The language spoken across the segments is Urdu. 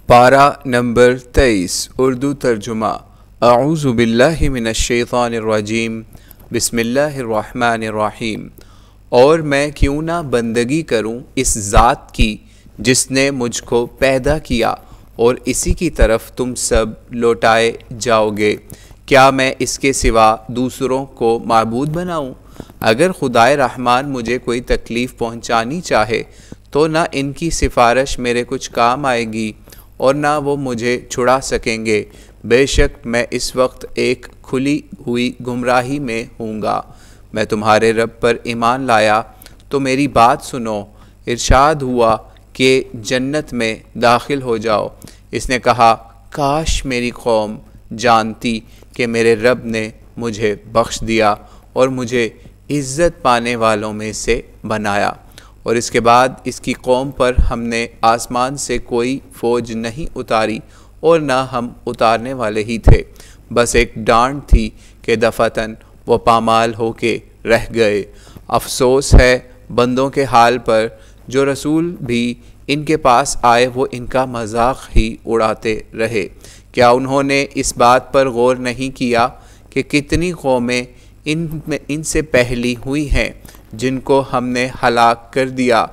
پارہ نمبر 23 اردو ترجمہ اعوذ باللہ من الشیطان الرجیم بسم اللہ الرحمن الرحیم۔ اور میں کیوں نہ بندگی کروں اس ذات کی جس نے مجھ کو پیدا کیا اور اسی کی طرف تم سب لوٹائے جاؤ گے۔ کیا میں اس کے سوا دوسروں کو معبود بناؤں؟ اگر خدائے رحمان مجھے کوئی تکلیف پہنچانی چاہے تو نہ ان کی سفارش میرے کچھ کام آئے گی اور نہ وہ مجھے چھڑا سکیں گے۔ بے شک میں اس وقت ایک کھلی ہوئی گمراہی میں ہوں گا۔ میں تمہارے رب پر ایمان لایا تو میری بات سنو۔ ارشاد ہوا کہ جنت میں داخل ہو جاؤ۔ اس نے کہا کاش میری قوم جانتی کہ میرے رب نے مجھے بخش دیا اور مجھے عزت پانے والوں میں سے بنایا۔ اور اس کے بعد اس کی قوم پر ہم نے آسمان سے کوئی فوج نہیں اتاری اور نہ ہم اتارنے والے ہی تھے، بس ایک ڈانٹ تھی کہ دفعتاً وہ پامال ہو کے رہ گئے۔ افسوس ہے بندوں کے حال پر، جو رسول بھی ان کے پاس آئے وہ ان کا مذاق ہی اڑاتے رہے۔ کیا انہوں نے اس بات پر غور نہیں کیا کہ کتنی قومیں ان سے پہلی ہوئی ہیں جن کو ہم نے ہلاک کر دیا،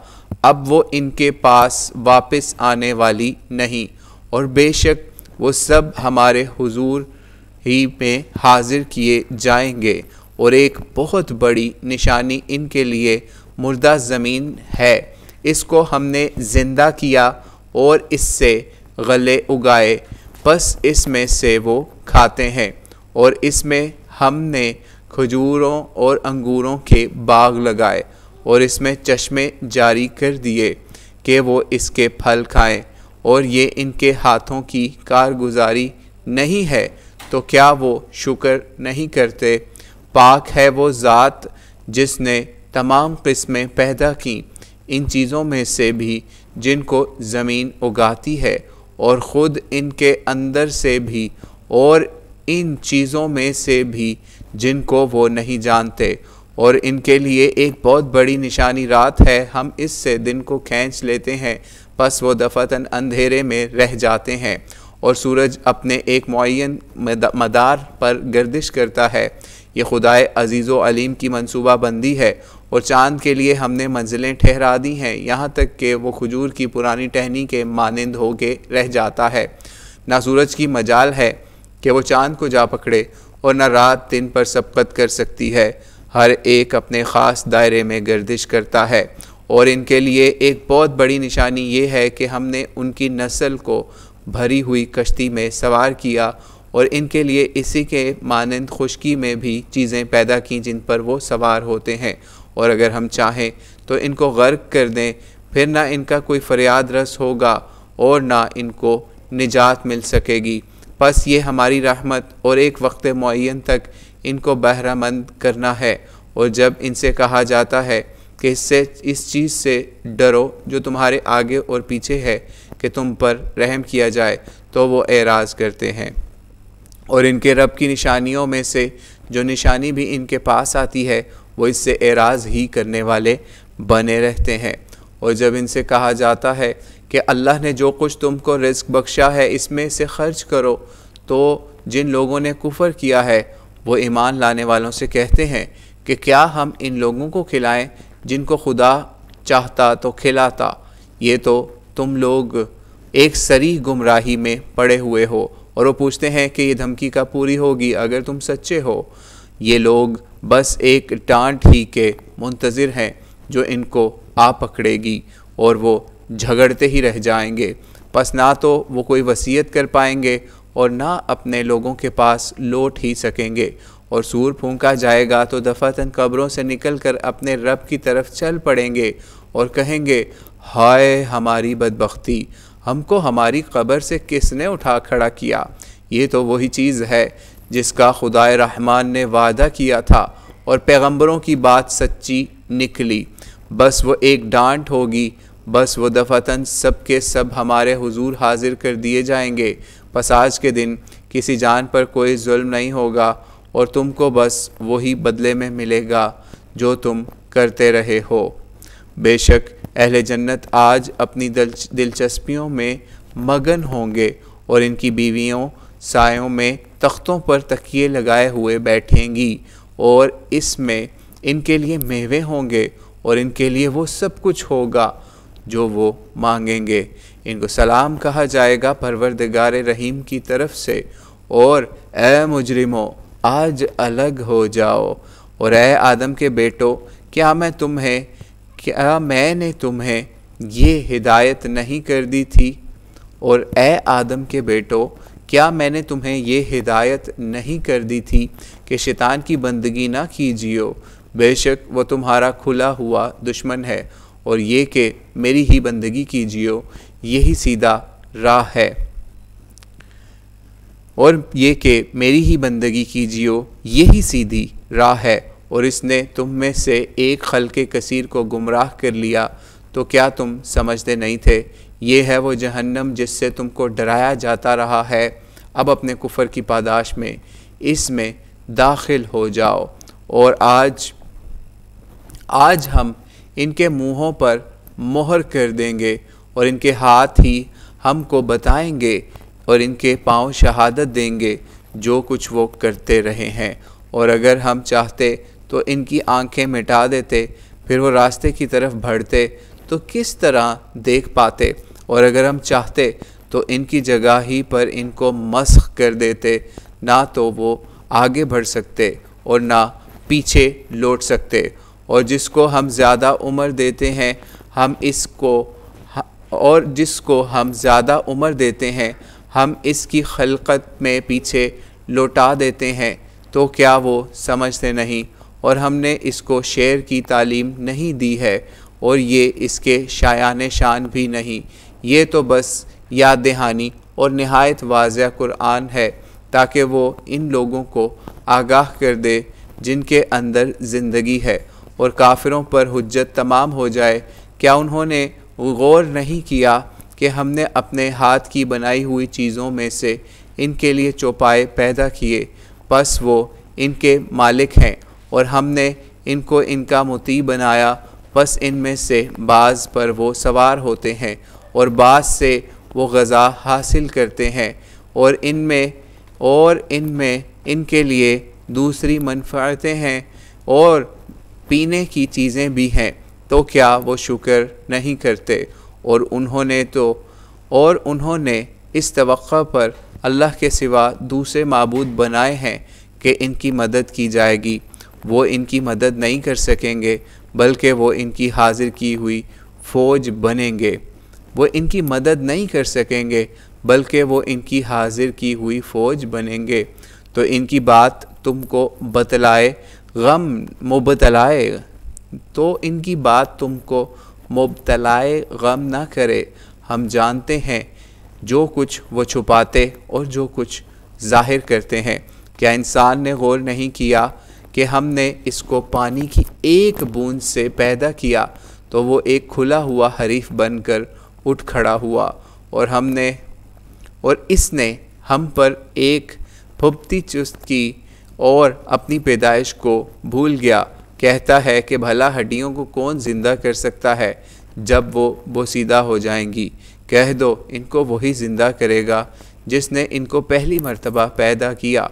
اب وہ ان کے پاس واپس آنے والی نہیں، اور بے شک وہ سب ہمارے حضور ہی میں حاضر کیے جائیں گے، اور ایک بہت بڑی نشانی ان کے لیے مردہ زمین ہے، اس کو ہم نے زندہ کیا اور اس سے غلے اگائے، پس اس میں سے وہ کھاتے ہیں، اور اس میں ہم نے کھجوروں اور انگوروں کے باغ لگائے اور اس میں چشمے جاری کر دیے کہ وہ اس کے پھل کھائیں، اور یہ ان کے ہاتھوں کی کارگزاری نہیں ہے تو کیا وہ شکر نہیں کرتے؟ پاک ہے وہ ذات جس نے تمام قسمیں پیدا کیں، ان چیزوں میں سے بھی جن کو زمین اگاتی ہے اور خود ان کے اندر سے بھی، اور ان چیزوں میں سے بھی جن کو وہ نہیں جانتے، اور ان کے لیے ایک بہت بڑی نشانی رات ہے، ہم اس سے دن کو کھینچ لیتے ہیں پس وہ دفعتاً اندھیرے میں رہ جاتے ہیں، اور سورج اپنے ایک معین مدار پر گردش کرتا ہے۔ یہ خدائے عزیز و علیم کی منصوبہ بندی ہے، اور چاند کے لیے ہم نے منزلیں ٹھہرا دی ہیں یہاں تک کہ وہ کھجور کی پرانی ٹہنی کے مانند ہو کے رہ جاتا ہے۔ نہ سورج کی مجال ہے کہ وہ چاند کو جا پکڑے، اور نہ رات دن پر سبقت کر سکتی ہے، ہر ایک اپنے خاص دائرے میں گردش کرتا ہے۔ اور ان کے لیے ایک بہت بڑی نشانی یہ ہے کہ ہم نے ان کی نسل کو بھری ہوئی کشتی میں سوار کیا، اور ان کے لیے اسی کے مانند خشکی میں بھی چیزیں پیدا کیں جن پر وہ سوار ہوتے ہیں، اور اگر ہم چاہیں تو ان کو غرق کر دیں، پھر نہ ان کا کوئی فریاد رس ہوگا اور نہ ان کو نجات مل سکے گی۔ پس یہ ہماری رحمت اور ایک وقت معین تک ان کو بہرہ مند کرنا ہے، اور جب ان سے کہا جاتا ہے کہ اس چیز سے ڈرو جو تمہارے آگے اور پیچھے ہے کہ تم پر رحم کیا جائے، تو وہ اعراض کرتے ہیں۔ اور ان کے رب کی نشانیوں میں سے جو نشانی بھی ان کے پاس آتی ہے وہ اس سے اعراض ہی کرنے والے بنے رہتے ہیں۔ اور جب ان سے کہا جاتا ہے کہ اللہ نے جو کچھ تم کو رزق بخشا ہے اس میں سے خرچ کرو، تو جن لوگوں نے کفر کیا ہے وہ ایمان لانے والوں سے کہتے ہیں کہ کیا ہم ان لوگوں کو کھلائیں جن کو خدا چاہتا تو کھلاتا؟ یہ تو تم لوگ ایک صریح گمراہی میں پڑے ہوئے ہو۔ اور وہ پوچھتے ہیں کہ یہ دھمکی کب پوری ہوگی اگر تم سچے ہو؟ یہ لوگ بس ایک ڈانٹ ہی کے منتظر ہیں جو ان کو آ پکڑے گی، اور وہ جھگڑتے ہی رہ جائیں گے، پس نہ تو وہ کوئی وصیت کر پائیں گے اور نہ اپنے لوگوں کے پاس لوٹ ہی سکیں گے۔ اور سور پھونکا جائے گا تو دفعتاً قبروں سے نکل کر اپنے رب کی طرف چل پڑیں گے اور کہیں گے ہائے ہماری بدبختی، ہم کو ہماری قبر سے کس نے اٹھا کھڑا کیا؟ یہ تو وہی چیز ہے جس کا خدائے رحمان نے وعدہ کیا تھا، اور پیغمبروں کی بات سچی نکلی، بس وہ ایک ڈانٹ ہوگی، بس وہ دفعتاً سب کے سب ہمارے حضور حاضر کر دیے جائیں گے، پس آج کے دن کسی جان پر کوئی ظلم نہیں ہوگا، اور تم کو بس وہی بدلے میں ملے گا جو تم کرتے رہے ہو۔ بے شک اہل جنت آج اپنی دلچسپیوں میں مگن ہوں گے اور ان کی بیویوں سایوں میں تختوں پر تکیے لگائے ہوئے بیٹھیں گی، اور اس میں ان کے لیے میوے ہوں گے اور ان کے لیے وہ سب کچھ ہوگا جو وہ مانگیں گے۔ ان کو سلام کہا جائے گا پروردگار رحیم کی طرف سے، اور اے مجرموں آج الگ ہو جاؤ، اور اے آدم کے بیٹو کیا میں نے تمہیں یہ ہدایت نہیں کر دی تھی؟ اور اے آدم کے بیٹو کیا میں نے تمہیں یہ ہدایت نہیں کر دی تھی کہ شیطان کی بندگی نہ کیجیو؟ بے شک وہ تمہارا کھلا ہوا دشمن ہے، اور یہ کہ میری ہی بندگی کیجیو یہی سیدھا راہ ہے، اور یہ کہ میری ہی بندگی کیجیو یہی سیدھی راہ ہے، اور اس نے تم میں سے ایک خلق کثیر کو گمراہ کر لیا، تو کیا تم سمجھتے نہیں تھے؟ یہ ہے وہ جہنم جس سے تم کو ڈرایا جاتا رہا ہے، اب اپنے کفر کی پاداش میں اس میں داخل ہو جاؤ۔ اور آج ہم ان کے منہوں پر مہر کر دیں گے، اور ان کے ہاتھ ہی ہم کو بتائیں گے، اور ان کے پاؤں شہادت دیں گے جو کچھ وہ کرتے رہے ہیں۔ اور اگر ہم چاہتے تو ان کی آنکھیں مٹا دیتے، پھر وہ راستے کی طرف بڑھتے تو کس طرح دیکھ پاتے، اور اگر ہم چاہتے تو ان کی جگہ ہی پر ان کو مسخ کر دیتے، نہ تو وہ آگے بڑھ سکتے اور نہ پیچھے لوٹ سکتے۔ اور جس کو ہم زیادہ عمر دیتے ہیں ہم اس کی خلقت میں پیچھے لوٹا دیتے ہیں، تو کیا وہ سمجھتے نہیں؟ اور ہم نے اس کو شعر کی تعلیم نہیں دی ہے، اور یہ اس کے شایان شان بھی نہیں، یہ تو بس یاد دہانی اور نہایت واضح قرآن ہے، تاکہ وہ ان لوگوں کو آگاہ کر دے جن کے اندر زندگی ہے، اور کافروں پر حجت تمام ہو جائے۔ کیا انہوں نے غور نہیں کیا کہ ہم نے اپنے ہاتھ کی بنائی ہوئی چیزوں میں سے ان کے لیے چوپائے پیدا کیے، پس وہ ان کے مالک ہیں، اور ہم نے ان کو ان کا مطیع بنایا، پس ان میں سے بعض پر وہ سوار ہوتے ہیں اور بعض سے وہ غذا حاصل کرتے ہیں، اور ان میں ان کے لیے دوسری منفعتیں ہیں اور پینے کی چیزیں بھی ہیں، تو کیا وہ شکر نہیں کرتے؟ اور انہوں نے اس توقع پر اللہ کے سوا دوسرے معبود بنائے ہیں کہ ان کی مدد کی جائے گی، وہ ان کی مدد نہیں کر سکیں گے، بلکہ وہ ان کی حاضر کی ہوئی فوج بنیں گے۔ وہ ان کی مدد نہیں کر سکیں گے بلکہ وہ ان کی حاضر کی ہوئی فوج بنیں گے، تو ان کی بات تم کو مبتلائے غم نہ کرے۔ ہم جانتے ہیں جو کچھ وہ چھپاتے اور جو کچھ ظاہر کرتے ہیں۔ کیا انسان نے غور نہیں کیا کہ ہم نے اس کو پانی کی ایک بوند سے پیدا کیا تو وہ ایک کھلا ہوا حریف بن کر اٹھ کھڑا ہوا، اور اس نے ہم پر ایک پھپتی چست کی اور اپنی پیدائش کو بھول گیا۔ کہتا ہے کہ بھلا ہڈیوں کو کون زندہ کر سکتا ہے جب وہ بوسیدہ ہو جائیں گی؟ کہہ دو ان کو وہی زندہ کرے گا جس نے ان کو پہلی مرتبہ پیدا کیا،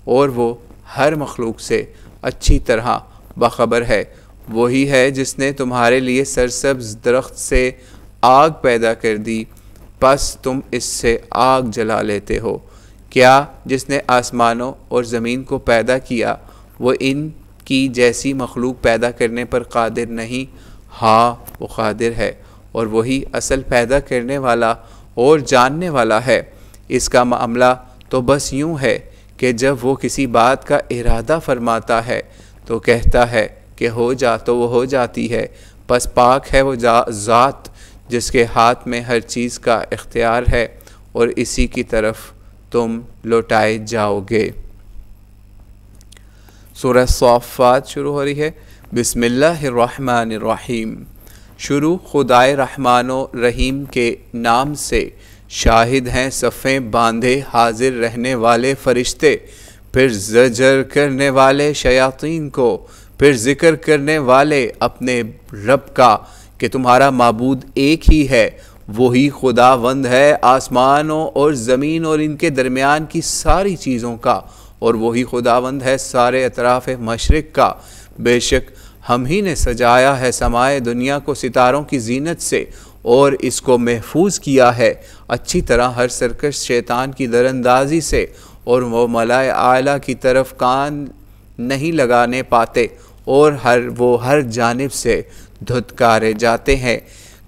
اور وہ ہر مخلوق سے اچھی طرح باخبر ہے۔ وہی ہے جس نے تمہارے لیے سرسبز درخت سے آگ پیدا کر دی، پس تم اس سے آگ جلا لیتے ہو۔ کیا جس نے آسمانوں اور زمین کو پیدا کیا وہ ان کی جیسی مخلوق پیدا کرنے پر قادر نہیں؟ ہاں وہ قادر ہے، اور وہی اصل پیدا کرنے والا اور جاننے والا ہے۔ اس کا معاملہ تو بس یوں ہے کہ جب وہ کسی بات کا ارادہ فرماتا ہے تو کہتا ہے کہ ہو جا تو وہ ہو جاتی ہے۔ پس پاک ہے وہ ذات جس کے ہاتھ میں ہر چیز کا اختیار ہے، اور اسی کی طرف تم لوٹائے جاؤ گے۔ سورہ صافات شروع ہو رہی ہے۔ بسم اللہ الرحمن الرحیم۔ شروع خدائے رحمان و رحیم کے نام سے۔ شاہد ہیں صفیں باندھے حاضر رہنے والے فرشتے، پھر زجر کرنے والے شیاطین کو، پھر ذکر کرنے والے اپنے رب کا کہ تمہارا معبود ایک ہی ہے، وہی خداوند ہے آسمانوں اور زمین اور ان کے درمیان کی ساری چیزوں کا، اور وہی خداوند ہے سارے اطراف مشرق کا۔ بے شک ہم ہی نے سجایا ہے سمائے دنیا کو ستاروں کی زینت سے، اور اس کو محفوظ کیا ہے اچھی طرح ہر سرکش شیطان کی دراندازی سے، اور وہ ملائے اعلیٰ کی طرف کان نہیں لگانے پاتے، اور وہ ہر جانب سے دھتکارے جاتے ہیں۔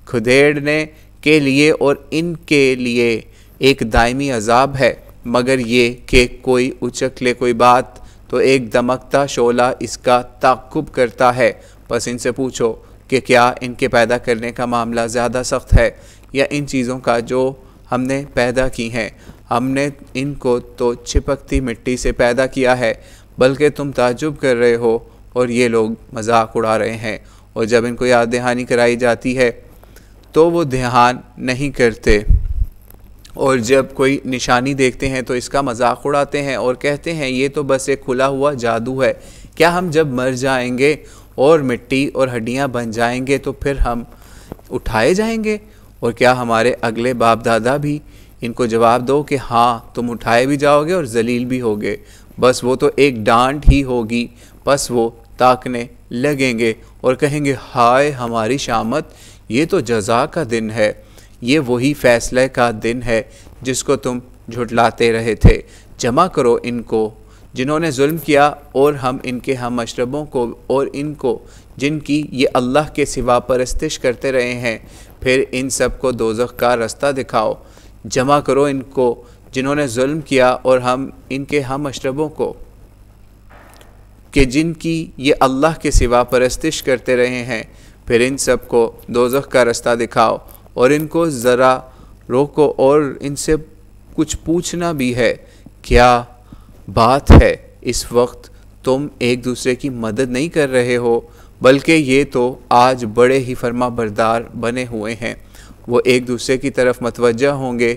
کھدیڑنے کے لیے اور ان کے لیے ایک دائمی عذاب ہے، مگر یہ کہ کوئی اچک لے کوئی بات تو ایک دمکتا شعلہ اس کا تعقب کرتا ہے۔ بس ان سے پوچھو کہ کیا ان کے پیدا کرنے کا معاملہ زیادہ سخت ہے یا ان چیزوں کا جو ہم نے پیدا کی ہیں؟ ہم نے ان کو تو چپکتی مٹی سے پیدا کیا ہے، بلکہ تم تعجب کر رہے ہو اور یہ لوگ مذاق اڑا رہے ہیں۔ اور جب ان کو یاد دہانی کرائی جاتی ہے تو وہ دھیان نہیں کرتے، اور جب کوئی نشانی دیکھتے ہیں تو اس کا مذاق اڑاتے ہیں اور کہتے ہیں یہ تو بس ایک کھلا ہوا جادو ہے۔ کیا ہم جب مر جائیں گے اور مٹی اور ہڈیاں بن جائیں گے تو پھر ہم اٹھائے جائیں گے؟ اور کیا ہمارے اگلے باپ دادا بھی؟ ان کو جواب دو کہ ہاں، تم اٹھائے بھی جاؤ گے اور ذلیل بھی ہوگے، بس وہ تو ایک ڈانٹ ہی ہوگی۔ پس وہ تاکنے لگیں گے اور کہیں گے ہائے ہماری شامت، یہ تو جزا کا دن ہے، یہ وہی فیصلہ کا دن ہے جس کو تم جھٹلاتے رہے تھے۔ جمع کرو ان کو جنہوں نے ظلم کیا، اور ہم ان کے ہم مشربوں کو اور ان کو جن کی یہ اللہ کے سوا پرستش کرتے رہے ہیں، پھر ان سب کو دوزخ کا رستہ دکھاؤ۔ جمع کرو ان کو جنہوں نے ظلم کیا اور ہم ان کے ہم مشربوں کو کہ جن کی یہ اللہ کے سوا پرستش کرتے رہے ہیں، پھر ان سب کو دوزخ کا رستہ دکھاؤ، اور ان کو ذرا روکو اور ان سے کچھ پوچھنا بھی ہے۔ کیا بات ہے اس وقت تم ایک دوسرے کی مدد نہیں کر رہے ہو؟ بلکہ یہ تو آج بڑے ہی فرما بردار بنے ہوئے ہیں۔ وہ ایک دوسرے کی طرف متوجہ ہوں گے،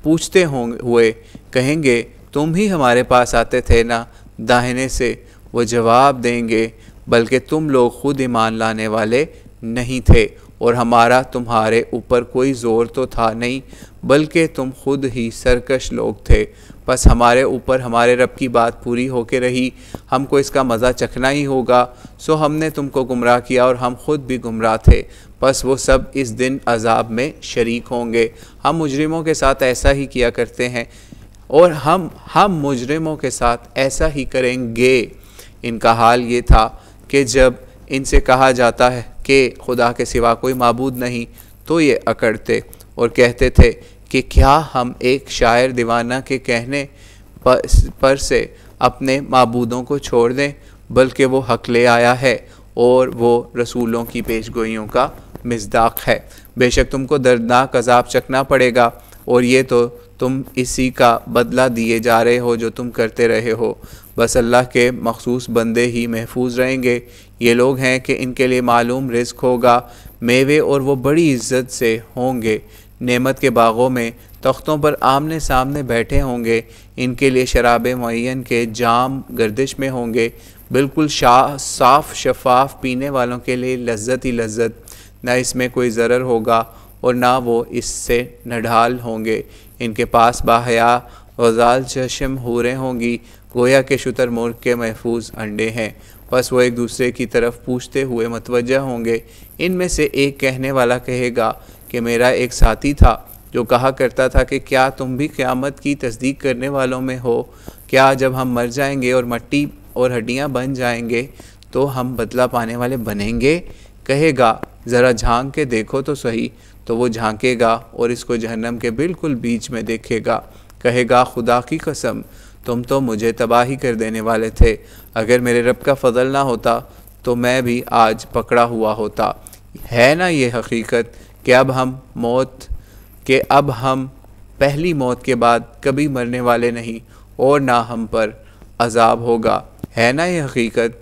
پوچھتے ہوئے کہیں گے تم ہی ہمارے پاس آتے تھے نا داہنے سے؟ وہ جواب دیں گے بلکہ تم لوگ خود ایمان لانے والے نہیں تھے، اور ہمارا تمہارے اوپر کوئی زور تو تھا نہیں، بلکہ تم خود ہی سرکش لوگ تھے۔ بس ہمارے اوپر ہمارے رب کی بات پوری ہو کے رہی، ہم کو اس کا مزہ چکھنا ہی ہوگا، سو ہم نے تم کو گمراہ کیا اور ہم خود بھی گمراہ تھے۔ بس وہ سب اس دن عذاب میں شریک ہوں گے۔ ہم مجرموں کے ساتھ ایسا ہی کیا کرتے ہیں، اور ہم مجرموں کے ساتھ ایسا ہی کریں گے۔ ان کا حال یہ تھا کہ جب ان سے کہا جاتا ہے کہ خدا کے سوا کوئی معبود نہیں، تو یہ اکڑتے اور کہتے تھے کہ کیا ہم ایک شاعر دیوانہ کے کہنے پر سے اپنے معبودوں کو چھوڑ دیں؟ بلکہ وہ حق لے آیا ہے، اور وہ رسولوں کی پیش گوئیوں کا مصداق ہے۔ بے شک تم کو دردناک عذاب چکھنا پڑے گا، اور یہ تو تم اسی کا بدلہ دیے جا رہے ہو جو تم کرتے رہے ہو۔ بس اللہ کے مخصوص بندے ہی محفوظ رہیں گے۔ یہ لوگ ہیں کہ ان کے لیے معلوم رزق ہوگا، میوے، اور وہ بڑی عزت سے ہوں گے، نعمت کے باغوں میں تختوں پر آمنے سامنے بیٹھے ہوں گے۔ ان کے لیے شراب معین کے جام گردش میں ہوں گے، بالکل صاف شفاف، پینے والوں کے لیے لذت ہی لذت، نہ اس میں کوئی ضرر ہوگا اور نہ وہ اس سے نڈھال ہوں گے۔ ان کے پاس باحیا غزال چشم حوریں ہوں گی، گویا کہ شتر مرغ کے محفوظ انڈے ہیں۔ بس وہ ایک دوسرے کی طرف پوچھتے ہوئے متوجہ ہوں گے۔ ان میں سے ایک کہنے والا کہے گا کہ میرا ایک ساتھی تھا جو کہا کرتا تھا کہ کیا تم بھی قیامت کی تصدیق کرنے والوں میں ہو؟ کیا جب ہم مر جائیں گے اور مٹی اور ہڈیاں بن جائیں گے تو ہم بدلہ پانے والے بنیں گے؟ کہے گا ذرا جھانک کے دیکھو تو صحیح۔ تو وہ جھانکے گا اور اس کو جہنم کے بالکل بیچ میں دیکھے گا، کہے گا خدا کی قسم تم تو مجھے تباہی کر دینے والے تھے، اگر میرے رب کا فضل نہ ہوتا تو میں بھی آج پکڑا ہوا ہوتا۔ ہے نا یہ حقیقت کہ اب ہم پہلی موت کے بعد کبھی مرنے والے نہیں، اور نہ ہم پر عذاب ہوگا۔ ہے نا یہ حقیقت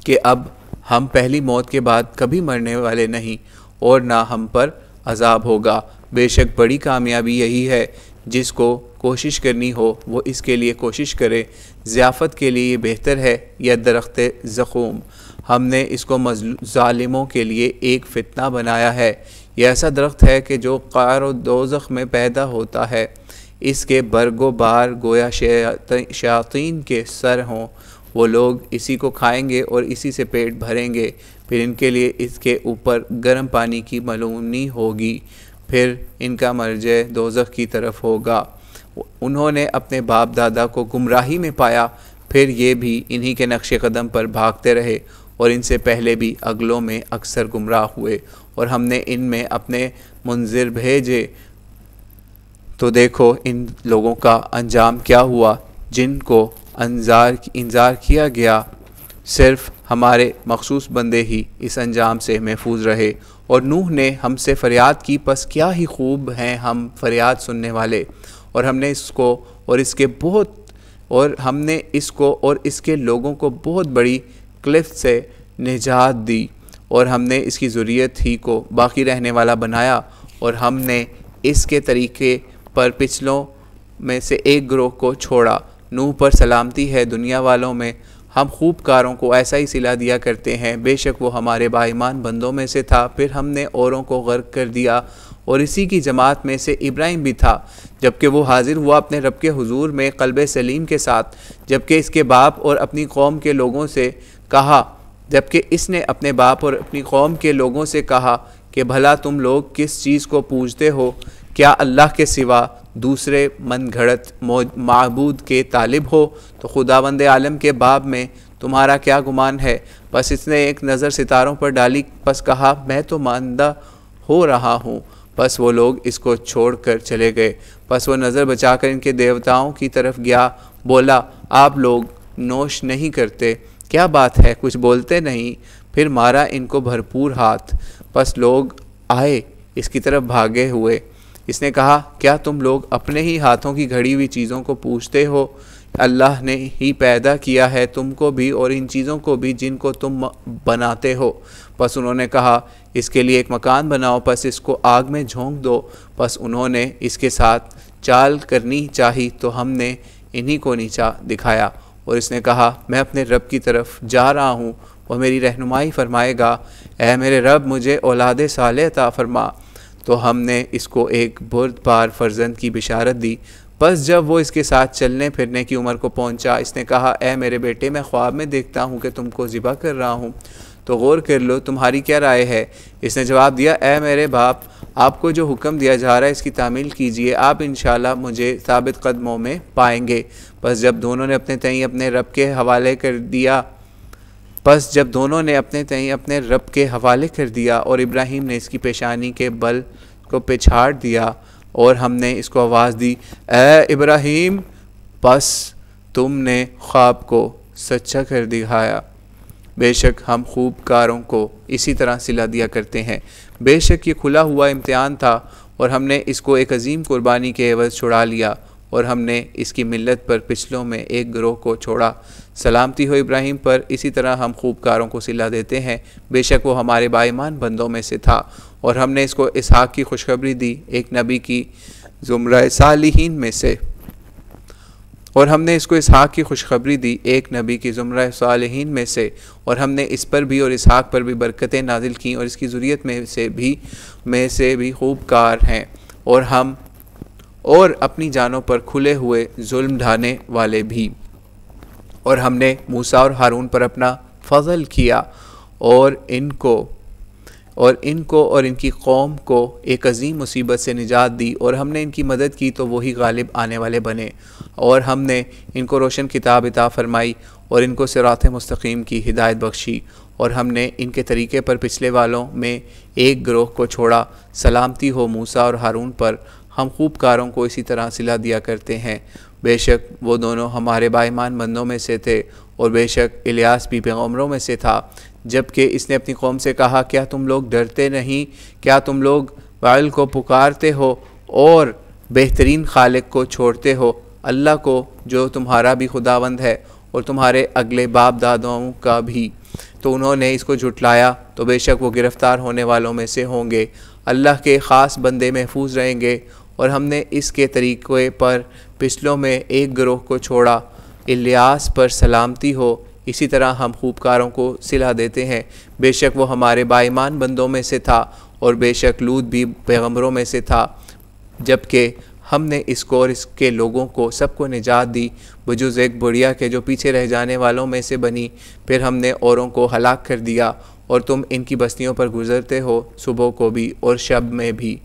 کہ اب ہم پہلی موت کے بعد کبھی مرنے والے نہیں، اور نہ ہم پر عذاب ہوگا۔ بے شک بڑی کامیابی یہی ہے، جس کو کوشش کرنی ہو وہ اس کے لیے کوشش کرے۔ ضیافت کے لیے یہ بہتر ہے یا درخت زقوم؟ ہم نے اس کو ظالموں کے لیے ایک فتنہ بنایا ہے، یہ ایسا درخت ہے کہ جو قعر و دوزخ میں پیدا ہوتا ہے، اس کے برگ و بار گویا شیاطین کے سر ہوں، وہ لوگ اسی کو کھائیں گے اور اسی سے پیٹ بھریں گے، پھر ان کے لیے اس کے اوپر گرم پانی کی ملونی ہوگی، پھر ان کا مرجع دوزخ کی طرف ہوگا۔ انہوں نے اپنے باپ دادا کو گمراہی میں پایا، پھر یہ بھی انہی کے نقش قدم پر بھاگتے رہے، اور ان سے پہلے بھی اگلوں میں اکثر گمراہ ہوئے، اور ہم نے ان میں اپنے منذر بھیجے، تو دیکھو ان لوگوں کا انجام کیا ہوا جن کو انذار کیا گیا۔ صرف ہمارے مخصوص بندے ہی اس انجام سے محفوظ رہے۔ اور نوح نے ہم سے فریاد کی، پس کیا ہی خوب ہیں ہم فریاد سننے والے، اور ہم نے اس کو اور اس کے لوگوں کو بہت بڑی کلفت سے نجات دی، اور ہم نے اس کی ذریت ہی کو باقی رہنے والا بنایا، اور ہم نے اس کے طریقے پر پچھلوں میں سے ایک گروہ کو چھوڑا۔ نوح پر سلامتی ہے دنیا والوں میں، ہم خوب کاروں کو ایسا ہی صلہ دیا کرتے ہیں، بے شک وہ ہمارے باایمان بندوں میں سے تھا۔ پھر ہم نے اوروں کو غرق کر دیا، اور اسی کی جماعت میں سے ابراہیم بھی تھا، جبکہ وہ حاضر ہوا اپنے رب کے حضور میں قلب سلیم کے ساتھ، جبکہ اس کے باپ اور اپنی قوم کے لوگوں سے کہا کہ بھلا تم لوگ کس چیز کو پوجتے ہو؟ کیا اللہ کے سوا دوسرے من گھڑت معبود کے طالب ہو؟ تو خداوند عالم کے باب میں تمہارا کیا گمان ہے؟ بس اس نے ایک نظر ستاروں پر ڈالی، پس کہا میں تو ماندہ ہو رہا ہوں، پس وہ لوگ اس کو چھوڑ کر چلے گئے۔ پس وہ نظر بچا کر ان کے دیوتاؤں کی طرف گیا، بولا آپ لوگ نوش نہیں کرتے، کیا بات ہے کچھ بولتے نہیں؟ پھر مارا ان کو بھرپور ہاتھ، پس لوگ آئے اس کی طرف بھاگے ہوئے۔ اس نے کہا کیا تم لوگ اپنے ہی ہاتھوں کی گھڑی ہوئی چیزوں کو پوجتے ہو؟ اللہ نے ہی پیدا کیا ہے تم کو بھی اور ان چیزوں کو بھی جن کو تم بناتے ہو۔ پس انہوں نے کہا اس کے لیے ایک مکان بناؤ، پس اس کو آگ میں جھونک دو۔ پس انہوں نے اس کے ساتھ چال کرنی چاہی تو ہم نے انہی کو نیچا دکھایا، اور اس نے کہا میں اپنے رب کی طرف جا رہا ہوں، وہ میری رہنمائی فرمائے گا۔ اے میرے رب مجھے اولاد صالح عطا فرما۔ تو ہم نے اس کو ایک بردبار فرزند کی بشارت دی۔ پس جب وہ اس کے ساتھ چلنے پھرنے کی عمر کو پہنچا، اس نے کہا اے میرے بیٹے میں خواب میں دیکھتا ہوں کہ تم کو ذبح کر رہا ہوں، تو غور کر لو تمہاری کیا رائے ہے؟ اس نے جواب دیا اے میرے باپ، آپ کو جو حکم دیا جا رہا ہے اس کی تعمیل کیجئے، آپ انشاءاللہ مجھے ثابت قدموں میں پائیں گے۔ پس جب دونوں نے اپنے تئیں اپنے رب کے حوالے کر دیا اور ابراہیم نے اس کی پیشانی کے بل کو پچھاڑ دیا، اور ہم نے اس کو آواز دی اے ابراہیم، پس تم نے خواب کو سچا کر دکھایا۔ بے شک ہم خوب کاروں کو اسی طرح صلہ دیا کرتے ہیں۔ بے شک یہ کھلا ہوا امتحان تھا، اور ہم نے اس کو ایک عظیم قربانی کے عوض چھڑا لیا، اور ہم نے اس کی ملت پر پچھلوں میں ایک گروہ کو چھوڑا۔ سلامتی ہو ابراہیم پر، اسی طرح ہم خوب کاروں کو صلہ دیتے ہیں، بے شک وہ ہمارے باایمان بندوں میں سے تھا۔ اور ہم نے اس کو اسحاق کی خوشخبری دی ایک نبی کی زمرہ صالحین میں سے، اور ہم نے اس پر بھی اور اسحاق پر بھی برکتیں نازل کیں، اور اس کی ذریت میں سے بھی خوب کار ہیں، اور اپنی جانوں پر کھلے ہوئے ظلم ڈھانے والے بھی۔ اور ہم نے موسیٰ اور ہارون پر اپنا فضل کیا، اور ان کو اور ان کی قوم کو ایک عظیم مصیبت سے نجات دی، اور ہم نے ان کی مدد کی تو وہی غالب آنے والے بنے، اور ہم نے ان کو روشن کتاب عطا فرمائی، اور ان کو صراط مستقیم کی ہدایت بخشی، اور ہم نے ان کے طریقے پر پچھلے والوں میں ایک گروہ کو چھوڑا۔ سلامتی ہو موسیٰ اور ہارون پر، ہم خوب کاروں کو اسی طرح صلہ دیا کرتے ہیں، بے شک وہ دونوں ہمارے باایمان بندوں میں سے تھے، اور بے شک الیاس بھی پیغمبروں میں سے تھا۔ جبکہ اس نے اپنی قوم سے کہا کیا تم لوگ ڈرتے نہیں؟ کیا تم لوگ باعل کو پکارتے ہو اور بہترین خالق کو چھوڑتے ہو، اللہ کو جو تمہارا بھی خداوند ہے اور تمہارے اگلے باپ داداؤں کا بھی؟ تو انہوں نے اس کو جھٹلایا، تو بے شک وہ گرفتار ہونے والوں میں سے ہوں گے۔ اللہ کے خاص بندے محفوظ رہیں گے، اور ہم نے اس کے طریقے پر پچھلوں میں ایک گروہ کو چھوڑا۔ الیاس پر سلامتی ہو، اسی طرح ہم خوب کاروں کو صلہ دیتے ہیں، بے شک وہ ہمارے باایمان بندوں میں سے تھا، اور بے شک لوط بھی پیغمبروں میں سے تھا، جبکہ ہم نے اس کو اور اس کے لوگوں کو سب کو نجات دی بجز ایک بڑھیا کے جو پیچھے رہ جانے والوں میں سے بنی۔ پھر ہم نے اوروں کو ہلاک کر دیا اور تم ان کی بستیوں پر گزرتے ہو صبح کو بھی اور شب میں بھی،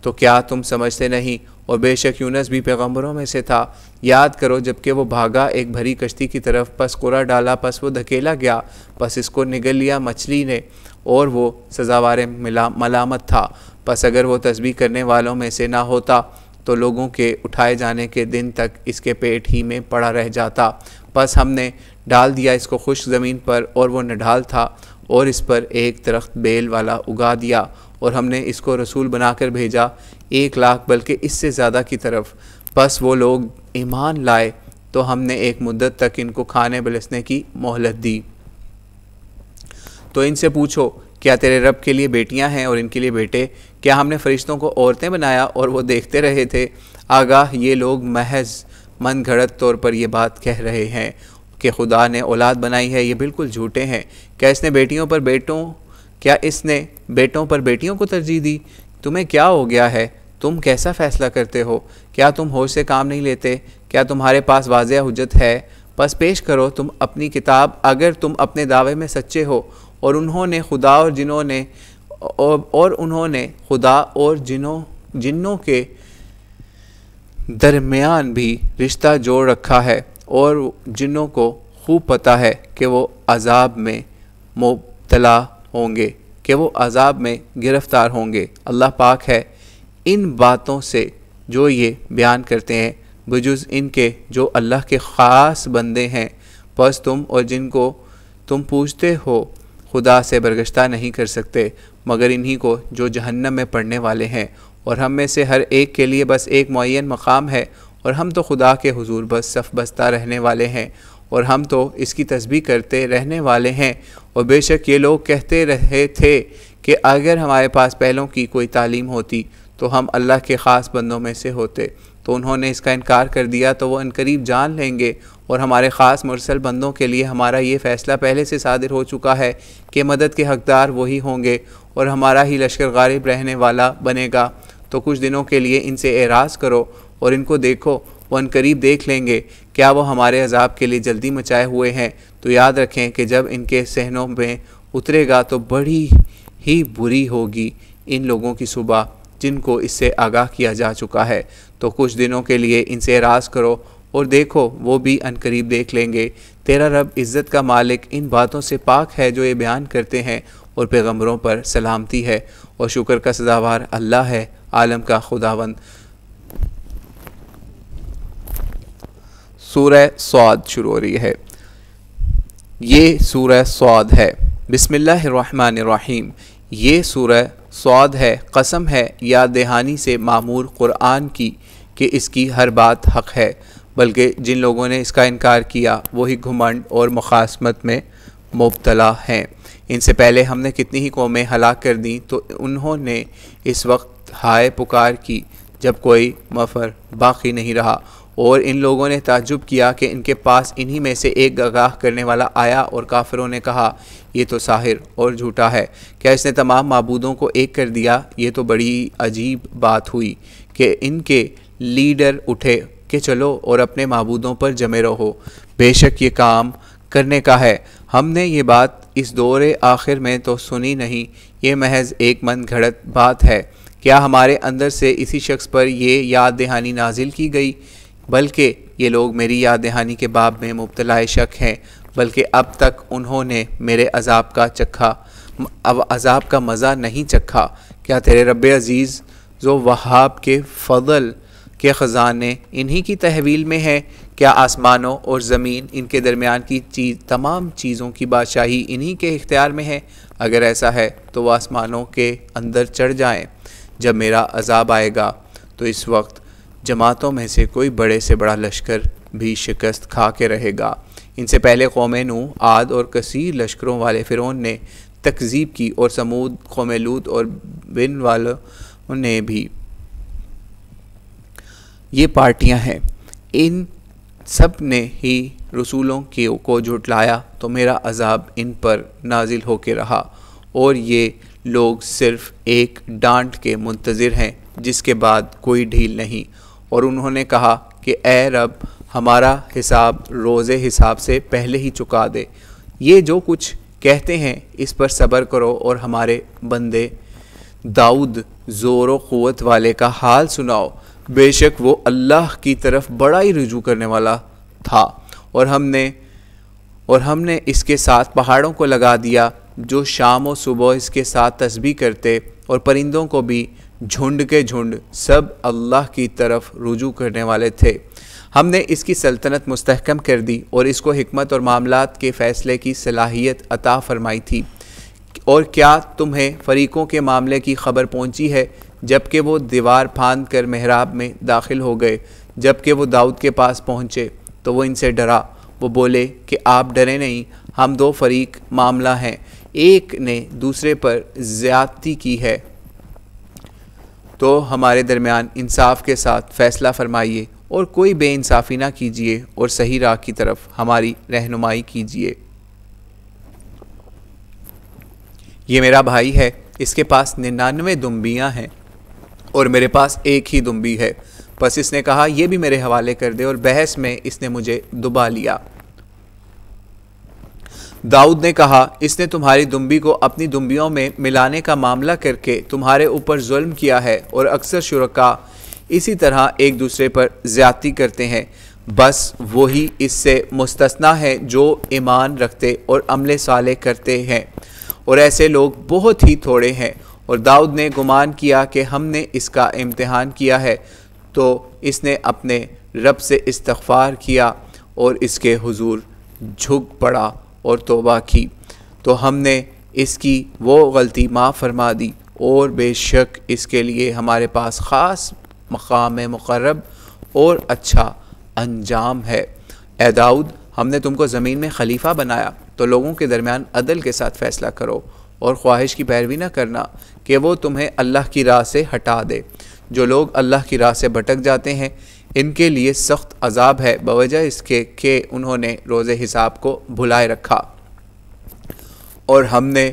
تو کیا تم سمجھتے نہیں؟ اور بے شک یونس بھی پیغمبروں میں سے تھا۔ یاد کرو جبکہ وہ بھاگا ایک بھری کشتی کی طرف، پس قرعہ ڈالا، پس وہ دھکیلا گیا، پس اس کو نگل لیا مچھلی نے، اور وہ سزاوار ملامت تھا۔ پس اگر وہ تسبیح کرنے والوں میں سے نہ ہوتا تو لوگوں کے اٹھائے جانے کے دن تک اس کے پیٹ ہی میں پڑا رہ جاتا۔ پس ہم نے ڈال دیا اس کو خشک زمین پر، اور وہ نڈھال تھا، اور اس پر ایک درخت بیل والا اگا دیا، اور ہم نے اس کو رسول بنا کر بھیجا 1,00,000 بلکہ اس سے زیادہ کی طرف۔ پس وہ لوگ ایمان لائے تو ہم نے ایک مدت تک ان کو کھانے بلسنے کی مہلت دی۔ تو ان سے پوچھو کیا تیرے رب کے لیے بیٹیاں ہیں اور ان کے لیے بیٹے؟ کیا ہم نے فرشتوں کو عورتیں بنایا اور وہ دیکھتے رہے تھے؟ آگاہ یہ لوگ محض من گھڑت طور پر یہ بات کہہ رہے ہیں کہ خدا نے اولاد بنائی ہے، یہ بالکل جھوٹے ہیں۔ کیا اس نے بیٹوں پر بیٹیوں کو ترجیح دی؟ تمہیں کیا ہو گیا ہے؟ تم کیسا فیصلہ کرتے ہو؟ کیا تم ہوش سے کام نہیں لیتے؟ کیا تمہارے پاس واضح حجت ہے؟ پس پیش کرو تم اپنی کتاب اگر تم اپنے دعوے میں سچے ہو۔ اور انہوں نے خدا اور جنوں کے درمیان بھی رشتہ جوڑ رکھا ہے، اور جنوں کو خوب پتہ ہے کہ وہ عذاب میں مبتلا ہوں گے، کہ وہ عذاب میں گرفتار ہوں گے۔ اللہ پاک ہے ان باتوں سے جو یہ بیان کرتے ہیں، بجز ان کے جو اللہ کے خاص بندے ہیں۔ پس تم اور جن کو تم پوچھتے ہو خدا سے برگشتہ نہیں کر سکتے مگر انہی کو جو جہنم میں پڑنے والے ہیں، اور ہم میں سے ہر ایک کے لیے بس ایک معین مقام ہے، اور ہم تو خدا کے حضور بس صف بستہ رہنے والے ہیں، اور ہم تو اس کی تسبیح کرتے رہنے والے ہیں۔ اور بے شک یہ لوگ کہتے رہے تھے کہ اگر ہمارے پاس پہلوں کی کوئی تعلیم ہوتی تو ہم اللہ کے خاص بندوں میں سے ہوتے، تو انہوں نے اس کا انکار کر دیا تو وہ عنقریب جان لیں گے۔ اور ہمارے خاص مرسل بندوں کے لیے ہمارا یہ فیصلہ پہلے سے صادر ہو چکا ہے کہ مدد کے حقدار وہی ہوں گے، اور ہمارا ہی لشکر غالب رہنے والا بنے گا۔ تو کچھ دنوں کے لیے ان سے اعراض کرو اور ان کو دیکھو، وہ عنقریب دیکھ لیں گے۔ کیا وہ ہمارے عذاب کے لیے جلدی مچائے ہوئے ہیں؟ تو یاد رکھیں کہ جب ان کے صحنوں میں اترے گا تو بڑی ہی بری ہوگی ان لوگوں کی صبح جن کو اس سے آگاہ کیا جا چکا ہے۔ تو کچھ دنوں کے لیے ان سے اعراض کرو اور دیکھو، وہ بھی عنقریب دیکھ لیں گے۔ تیرا رب عزت کا مالک ان باتوں سے پاک ہے جو یہ بیان کرتے ہیں، اور پیغمبروں پر سلامتی ہے، اور شکر کا سزاوار اللہ ہے، عالم کا خداوند۔ سورہ صاد شروع ہو رہی ہے۔ یہ سورہ صاد ہے۔ بسم اللہ الرحمن الرحیم۔ یہ سورہ صاد ہے، قسم ہے یاد دہانی سے معمور قرآن کی کہ اس کی ہر بات حق ہے، بلکہ جن لوگوں نے اس کا انکار کیا وہی گھمنڈ اور مخاصمت میں مبتلا ہیں۔ ان سے پہلے ہم نے کتنی ہی قومیں ہلاک کر دیں، تو انہوں نے اس وقت ہائے پکار کی جب کوئی مفر باقی نہیں رہا، اور ان لوگوں نے تعجب کیا کہ ان کے پاس انہی میں سے ایک آگاہ کرنے والا آیا، اور کافروں نے کہا یہ تو ساحر اور جھوٹا ہے، کیا اس نے تمام معبودوں کو ایک کر دیا؟ یہ تو بڑی عجیب بات ہوئی کہ ان کے لیڈر اٹھے کہ چلو اور اپنے معبودوں پر جمے رہو، بے شک یہ کام کرنے کا ہے۔ ہم نے یہ بات اس دور آخر میں تو سنی نہیں، یہ محض ایک من گھڑت بات ہے۔ کیا ہمارے اندر سے اسی شخص پر یہ یاد دہانی نازل کی گئی؟ بلکہ یہ لوگ میری یاد دہانی کے باب میں مبتلا شک ہیں، بلکہ اب تک انہوں نے میرے عذاب کا مزہ نہیں چکھا۔ کیا تیرے رب عزیز ذو وہاب کے فضل کے خزانے انہی کی تحویل میں ہے؟ کیا آسمانوں اور زمین ان کے درمیان کی تمام چیزوں کی بادشاہی انہی کے اختیار میں ہے؟ اگر ایسا ہے تو وہ آسمانوں کے اندر چڑھ جائیں۔ جب میرا عذاب آئے گا تو اس وقت جماعتوں میں سے کوئی بڑے سے بڑا لشکر بھی شکست کھا کے رہے گا۔ ان سے پہلے قوم نوح، عاد اور کثیر لشکروں والے فرعون نے تکذیب کی، اور سمود، قوم لوط اور بن والوں نے بھی۔ یہ پارٹیاں ہیں، ان سب نے ہی رسولوں کو جھٹلایا تو میرا عذاب ان پر نازل ہو کے رہا، اور یہ لوگ صرف ایک ڈانٹ کے منتظر ہیں جس کے بعد کوئی ڈھیل نہیں۔ اور انہوں نے کہا کہ اے رب ہمارا حساب روز حساب سے پہلے ہی چکا دے، یہ جو کچھ کہتے ہیں اس پر صبر کرو اور ہمارے بندے داؤد زور و قوت والے کا حال سناؤ، بے شک وہ اللہ کی طرف بڑا ہی رجوع کرنے والا تھا، اور ہم نے اس کے ساتھ پہاڑوں کو لگا دیا جو شام و صبح اس کے ساتھ تسبیح کرتے، اور پرندوں کو بھی جھنڈ کے جھنڈ سب اللہ کی طرف رجوع کرنے والے تھے۔ ہم نے اس کی سلطنت مستحکم کر دی اور اس کو حکمت اور معاملات کے فیصلے کی صلاحیت عطا فرمائی تھی۔ اور کیا تمہیں فریقوں کے معاملے کی خبر پہنچی ہے جبکہ وہ دیوار پھاند کر محراب میں داخل ہو گئے؟ جبکہ وہ داؤد کے پاس پہنچے تو وہ ان سے ڈرا، وہ بولے کہ آپ ڈرے نہیں، ہم دو فریق معاملہ ہیں، ایک نے دوسرے پر زیادتی کی ہے، تو ہمارے درمیان انصاف کے ساتھ فیصلہ فرمائیے اور کوئی بے انصافی نہ کیجیے اور صحیح راہ کی طرف ہماری رہنمائی کیجیے۔ یہ میرا بھائی ہے، اس کے پاس 99 دمبیاں ہیں اور میرے پاس ایک ہی دمبی ہے، پس اس نے کہا یہ بھی میرے حوالے کر دے، اور بحث میں اس نے مجھے دبا لیا۔ داؤد نے کہا اس نے تمہاری دمبی کو اپنی دمبیوں میں ملانے کا معاملہ کر کے تمہارے اوپر ظلم کیا ہے، اور اکثر شرکاء اسی طرح ایک دوسرے پر زیادتی کرتے ہیں، بس وہی اس سے مستثنا ہے جو ایمان رکھتے اور عمل صالح کرتے ہیں، اور ایسے لوگ بہت ہی تھوڑے ہیں۔ اور داؤد نے گمان کیا کہ ہم نے اس کا امتحان کیا ہے، تو اس نے اپنے رب سے استغفار کیا اور اس کے حضور جھک پڑا اور توبہ کی، تو ہم نے اس کی وہ غلطی معاف فرما دی، اور بے شک اس کے لیے ہمارے پاس خاص مقام مقرب اور اچھا انجام ہے۔ اے داؤد ہم نے تم کو زمین میں خلیفہ بنایا، تو لوگوں کے درمیان عدل کے ساتھ فیصلہ کرو، اور خواہش کی پیروی نہ کرنا کہ وہ تمہیں اللہ کی راہ سے ہٹا دے۔ جو لوگ اللہ کی راہ سے بھٹک جاتے ہیں ان کے لیے سخت عذاب ہے بوجہ اس کے کہ انہوں نے روز حساب کو بھلائے رکھا۔ اور ہم نے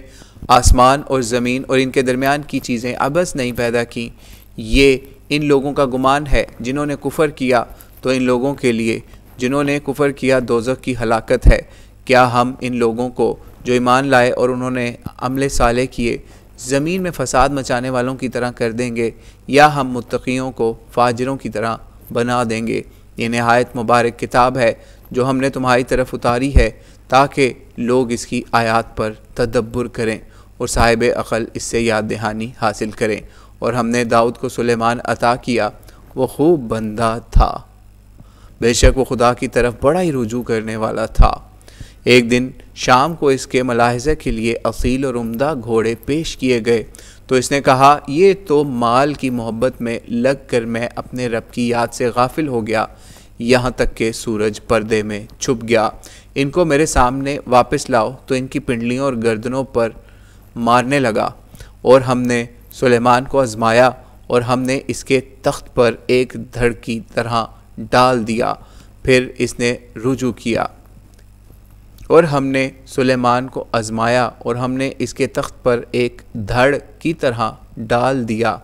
آسمان اور زمین اور ان کے درمیان کی چیزیں عبث نہیں پیدا کی، یہ ان لوگوں کا گمان ہے جنہوں نے کفر کیا، تو ان لوگوں کے لیے جنہوں نے کفر کیا دوزخ کی ہلاکت ہے۔ کیا ہم ان لوگوں کو جو ایمان لائے اور انہوں نے عمل صالح کیے زمین میں فساد مچانے والوں کی طرح کر دیں گے، یا ہم متقیوں کو فاجروں کی طرح بنا دیں گے؟ یہ نہایت مبارک کتاب ہے جو ہم نے تمہاری طرف اتاری ہے تاکہ لوگ اس کی آیات پر تدبر کریں اور صاحب عقل اس سے یاد دہانی حاصل کریں۔ اور ہم نے داؤد کو سلیمان عطا کیا، وہ خوب بندہ تھا، بے شک وہ خدا کی طرف بڑا ہی رجوع کرنے والا تھا۔ ایک دن شام کو اس کے ملاحظہ کے لیے اصیل اور عمدہ گھوڑے پیش کیے گئے، تو اس نے کہا یہ تو مال کی محبت میں لگ کر میں اپنے رب کی یاد سے غافل ہو گیا، یہاں تک کہ سورج پردے میں چھپ گیا۔ ان کو میرے سامنے واپس لاؤ، تو ان کی پنڈلیوں اور گردنوں پر مارنے لگا۔ اور ہم نے سلیمان کو آزمایا، اور ہم نے اس کے تخت پر ایک دھڑ کی طرح ڈال دیا، پھر اس نے رجوع کیا۔ اور ہم نے سلیمان کو آزمایا اور ہم نے اس کے تخت پر ایک دھڑ کی طرح ڈال دیا،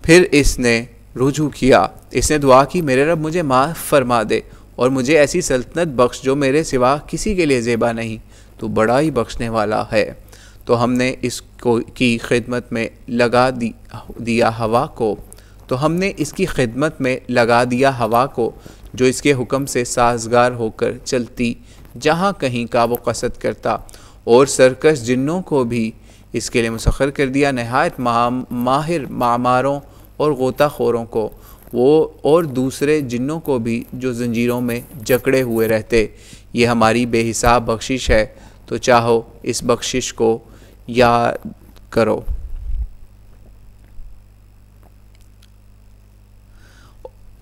پھر اس نے رجوع کیا۔ اس نے دعا کی میرے رب مجھے معاف فرما دے اور مجھے ایسی سلطنت بخش جو میرے سوا کسی کے لیے زیبا نہیں، تو بڑا ہی بخشنے والا ہے۔ تو ہم نے اس کی خدمت میں لگا دیا ہوا کو جو اس کے حکم سے سازگار ہو کر چلتی جہاں کہیں کا وہ قصد کرتا، اور سرکش جنوں کو بھی اس کے لیے مسخر کر دیا، نہایت ماہر معماروں اور غوطہ خوروں کو، وہ اور دوسرے جنوں کو بھی جو زنجیروں میں جکڑے ہوئے رہتے۔ یہ ہماری بے حساب بخشش ہے، تو چاہو اس بخشش کو یاد کرو۔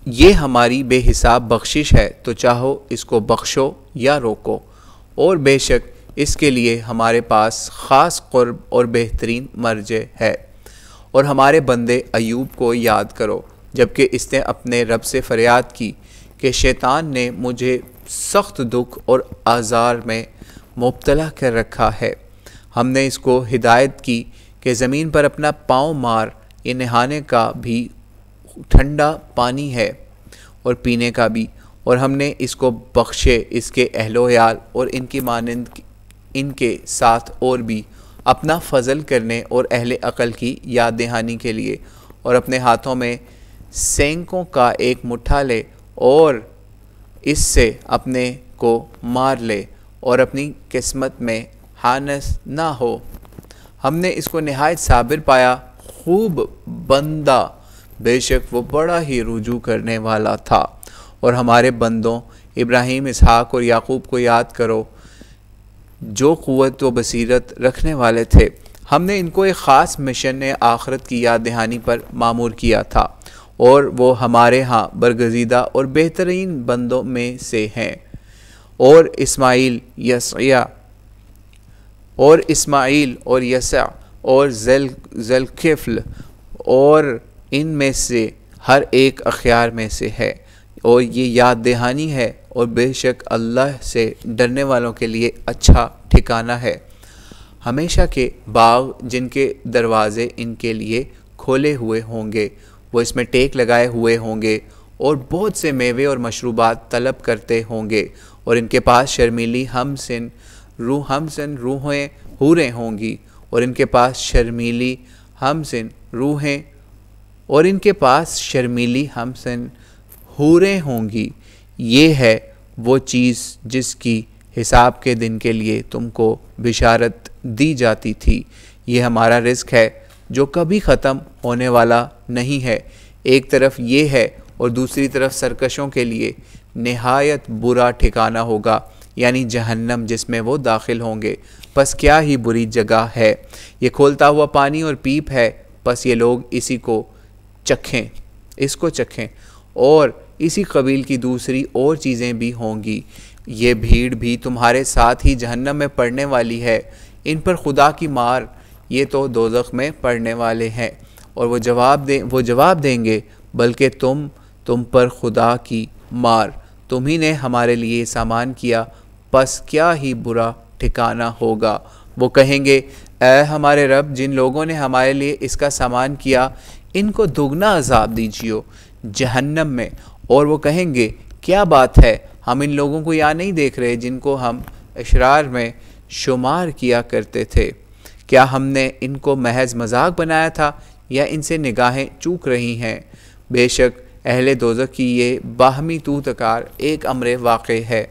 یہ ہماری بے حساب بخشش ہے، تو چاہو اس کو بخشو یا روکو، اور بے شک اس کے لیے ہمارے پاس خاص قرب اور بہترین مرجع ہے۔ اور ہمارے بندے ایوب کو یاد کرو، جبکہ اس نے اپنے رب سے فریاد کی کہ شیطان نے مجھے سخت دکھ اور آزار میں مبتلا کر رکھا ہے۔ ہم نے اس کو ہدایت کی کہ زمین پر اپنا پاؤں مار، یہ نہانے کا بھی ٹھنڈا پانی ہے اور پینے کا بھی، اور ہم نے اس کو بخشے اس کے اہل و عیال اور ان کی مانند ان کے ساتھ اور بھی اپنا فضل کرنے اور اہل عقل کی یاد دہانی کے لیے، اور اپنے ہاتھوں میں سینکوں کا ایک مٹھا لے اور اس سے اپنے کو مار لے اور اپنی قسمت میں حانس نہ ہو۔ ہم نے اس کو نہایت صابر پایا، خوب بندہ، بے شک وہ بڑا ہی رجوع کرنے والا تھا۔ اور ہمارے بندوں ابراہیم، اسحاق اور یعقوب کو یاد کرو، جو قوت و بصیرت رکھنے والے تھے۔ ہم نے ان کو ایک خاص مشن آخرت کی یاد دہانی پر مامور کیا تھا، اور وہ ہمارے ہاں برگزیدہ اور بہترین بندوں میں سے ہیں۔ اور اسماعیل اور یسع اور ذوالکفل اور ان میں سے ہر ایک اخیار میں سے ہے، اور یہ یاد دہانی ہے، اور بے شک اللہ سے ڈرنے والوں کے لیے اچھا ٹھکانہ ہے۔ ہمیشہ کے باغ جن کے دروازے ان کے لیے کھولے ہوئے ہوں گے، وہ اس میں ٹیک لگائے ہوئے ہوں گے، اور بہت سے میوے اور مشروبات طلب کرتے ہوں گے، اور ان کے پاس شرمیلی ہمسن روحیں حوریں ہوں گی، اور ان کے پاس شرمیلی ہمسن حوریں ہوں گی۔ یہ ہے وہ چیز جس کی حساب کے دن کے لیے تم کو بشارت دی جاتی تھی۔ یہ ہمارا رزق ہے جو کبھی ختم ہونے والا نہیں ہے۔ ایک طرف یہ ہے اور دوسری طرف سرکشوں کے لیے نہایت برا ٹھکانہ ہوگا، یعنی جہنم، جس میں وہ داخل ہوں گے۔ پس کیا ہی بری جگہ ہے۔ یہ کھولتا ہوا پانی اور پیپ ہے، پس یہ لوگ اس کو چکھیں، اور اسی قبیل کی دوسری اور چیزیں بھی ہوں گی۔ یہ بھیڑ بھی تمہارے ساتھ ہی جہنم میں پڑنے والی ہے، ان پر خدا کی مار، یہ تو دوزخ میں پڑنے والے ہیں۔ اور وہ جواب دیں گے، بلکہ تم پر خدا کی مار، تم ہی نے ہمارے لیے سامان کیا، پس کیا ہی برا ٹھکانہ ہوگا۔ وہ کہیں گے، اے ہمارے رب، جن لوگوں نے ہمارے لیے اس کا سامان کیا، ان کو دگنا عذاب دیجیے جہنم میں۔ اور وہ کہیں گے، کیا بات ہے، ہم ان لوگوں کو یہاں نہیں دیکھ رہے جن کو ہم اشرار میں شمار کیا کرتے تھے؟ کیا ہم نے ان کو محض مذاق بنایا تھا، یا ان سے نگاہیں چوک رہی ہیں؟ بے شک اہل دوزخ کی یہ باہمی تو تکار ایک امر واقع ہے۔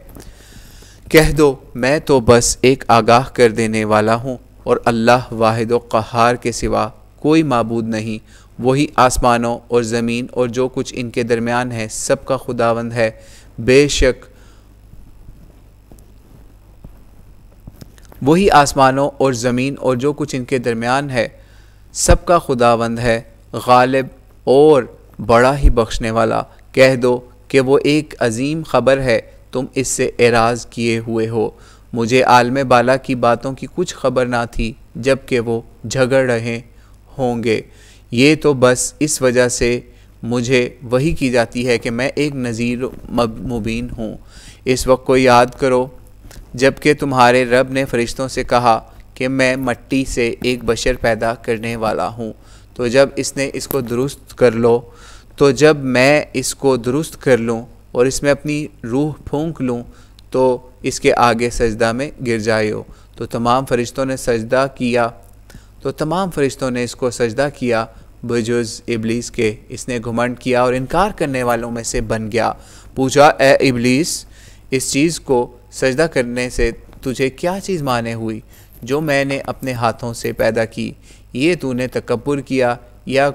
کہہ دو، میں تو بس ایک آگاہ کر دینے والا ہوں، اور اللہ واحد و قہار کے سوا کوئی معبود نہیں۔ وہی آسمانوں اور زمین اور جو کچھ ان کے درمیان ہے سب کا خداوند ہے۔ بے شک وہی آسمانوں اور زمین اور جو کچھ ان کے درمیان ہے سب کا خداوند ہے، غالب اور بڑا ہی بخشنے والا۔ کہہ دو کہ وہ ایک عظیم خبر ہے، تم اس سے اعراض کیے ہوئے ہو۔ مجھے عالم بالا کی باتوں کی کچھ خبر نہ تھی جب کہ وہ جھگڑ رہے ہوں گے۔ یہ تو بس اس وجہ سے مجھے وحی کی جاتی ہے کہ میں ایک نذیر مبین ہوں۔ اس وقت کو یاد کرو جب کہ تمہارے رب نے فرشتوں سے کہا کہ میں مٹی سے ایک بشر پیدا کرنے والا ہوں، تو جب میں اس کو درست کر لوں اور اس میں اپنی روح پھونک لوں تو اس کے آگے سجدہ میں گر جائیو۔ تو تمام فرشتوں نے اس کو سجدہ کیا بجز ابلیس کے۔ اس نے گھمنڈ کیا اور انکار کرنے والوں میں سے بن گیا۔ پوچھا، اے ابلیس، اس چیز کو سجدہ کرنے سے تجھے کیا چیز مانے ہوئی جو میں نے اپنے ہاتھوں سے پیدا کی؟ یہ تو نے تکبر کیا یا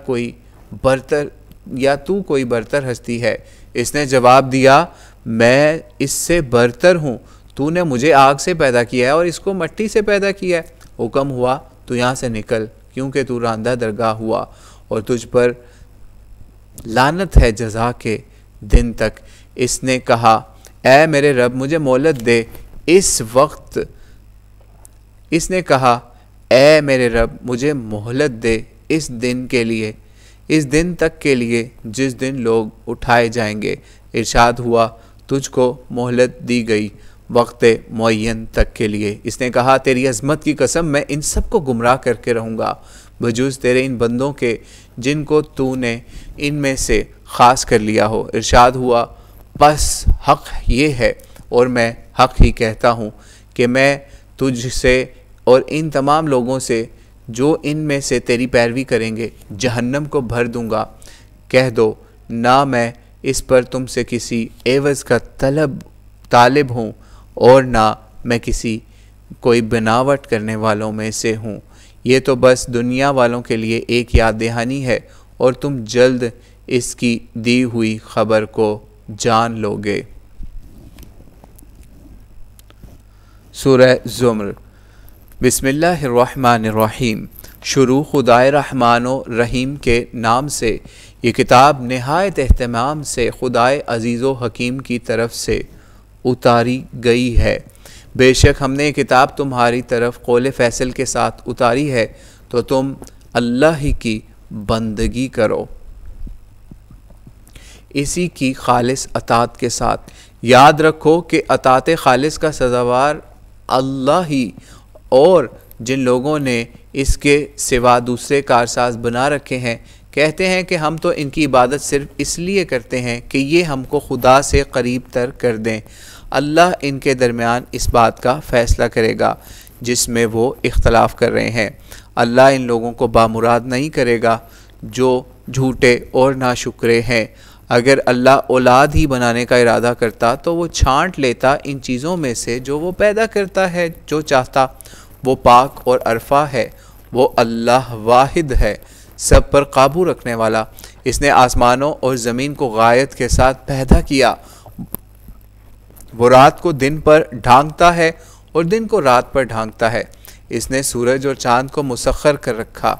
تو کوئی برتر ہستی ہے؟ اس نے جواب دیا، میں اس سے برتر ہوں، تو نے مجھے آگ سے پیدا کیا ہے اور اس کو مٹی سے پیدا کیا ہے۔ حکم ہوا تو یہاں سے نکل، کیونکہ تو راندہ درگاہ ہوا، اور تجھ پر لعنت ہے جزا کے دن تک۔ اس نے کہا، اے میرے رب، مجھے مہلت دے اس دن تک کے لیے جس دن لوگ اٹھائے جائیں گے۔ ارشاد ہوا، تجھ کو مہلت دی گئی وقت معین تک کے لیے۔ اس نے کہا، تیری عظمت کی قسم، میں ان سب کو گمراہ کر کے رہوں گا۔ بجز تیرے ان بندوں کے جن کو تو نے ان میں سے خاص کر لیا ہو۔ ارشاد ہوا پس حق یہ ہے اور میں حق ہی کہتا ہوں کہ میں تجھ سے اور ان تمام لوگوں سے جو ان میں سے تیری پیروی کریں گے جہنم کو بھر دوں گا۔ کہہ دو نہ میں اس پر تم سے کسی عوض کا طالب ہوں اور نہ میں کسی کوئی بناوٹ کرنے والوں میں سے ہوں، یہ تو بس دنیا والوں کے لیے ایک یاد دہانی ہے اور تم جلد اس کی دی ہوئی خبر کو جان لو گے۔ سورہ زمر۔ بسم اللہ الرحمن الرحیم۔ شروع خدائے رحمان و رحیم کے نام سے۔ یہ کتاب نہایت اہتمام سے خدائے عزیز و حکیم کی طرف سے اتاری گئی ہے۔ بے شک ہم نے یہ کتاب تمہاری طرف قول فیصل کے ساتھ اتاری ہے تو تم اللہ ہی کی بندگی کرو، اسی کی خالص اطاعت کے ساتھ۔ یاد رکھو کہ اطاعت خالص کا سزاوار اللہ ہی، اور جن لوگوں نے اس کے سوا دوسرے کارساز بنا رکھے ہیں کہتے ہیں کہ ہم تو ان کی عبادت صرف اس لیے کرتے ہیں کہ یہ ہم کو خدا سے قریب تر کر دیں۔ اللہ ان کے درمیان اس بات کا فیصلہ کرے گا جس میں وہ اختلاف کر رہے ہیں۔ اللہ ان لوگوں کو بامراد نہیں کرے گا جو جھوٹے اور ناشکرے ہیں۔ اگر اللہ اولاد ہی بنانے کا ارادہ کرتا تو وہ چھانٹ لیتا ان چیزوں میں سے جو وہ پیدا کرتا ہے جو چاہتا۔ وہ پاک اور عرفہ ہے، وہ اللہ واحد ہے، سب پر قابو رکھنے والا۔ اس نے آسمانوں اور زمین کو غایت کے ساتھ پیدا کیا۔ وہ رات کو دن پر ڈھانکتا ہے اور دن کو رات پر ڈھانکتا ہے۔ اس نے سورج اور چاند کو مسخر کر رکھا،